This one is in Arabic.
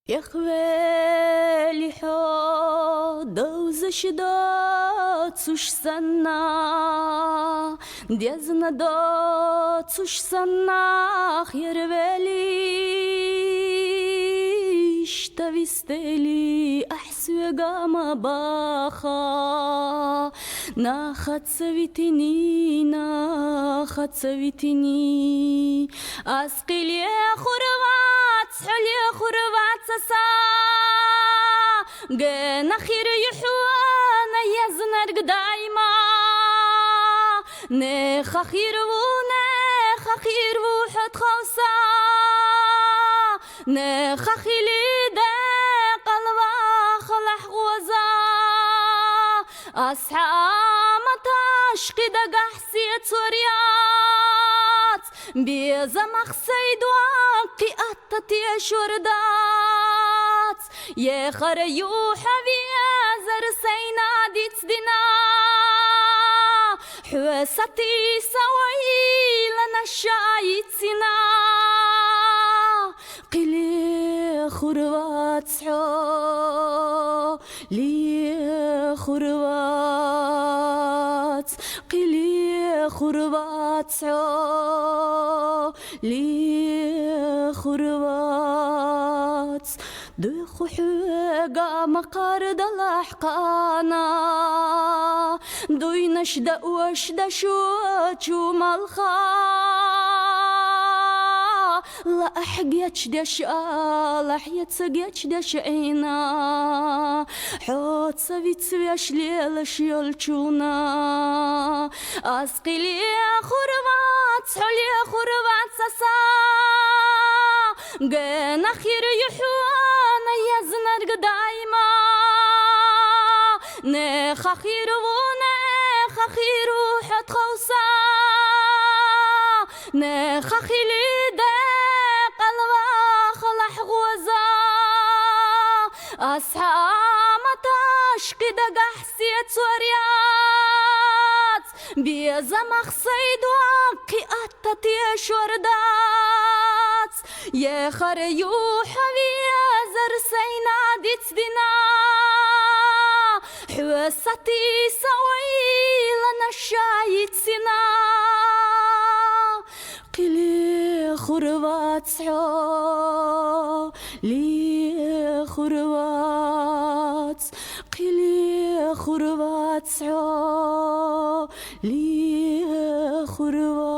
يا خوالي دوزش داد سوش سنا ديزنا داد سوش سنا خير وليش تفيستلي أحسو قام باخا ناخد سويتني أسقي لي خربات حلي خربات سسا جنا خير يحوانا يزنر دايما نخ خير وحد خوسا نخ خيلي دا قلبا خلح غوزا أصحامتاش كده قحسية سوريات بيزا مخسيد واقي أتتي شردات يا خريو حبيزر سينا ديت دينا حوستي سوي لنا الشايت سنا قلي خروات سحو لي خروات قلي خروات سحو لي خروات دخو حقا مقارد الأحقانا دوي نشدأ واشدأ شو مالخا لا أحقيتش دش لا حيتسقيتش دش عينا حوت سويت سويش ليلش يلشونا أسقي لي خربات حلي خربات سسا جنا خير يحوانا يزنر دايما نخ خير وحد خوسا نخ خيلي أصحامتاش كده قحسية سوريات بيزا مخصيد واقي أتتي شردات يا خريو حبيزر سينا ديت دينا حوستي سوي لنا الشايت سنا قلي خربات سحو لي خربات قلي خربات سحو لي خربات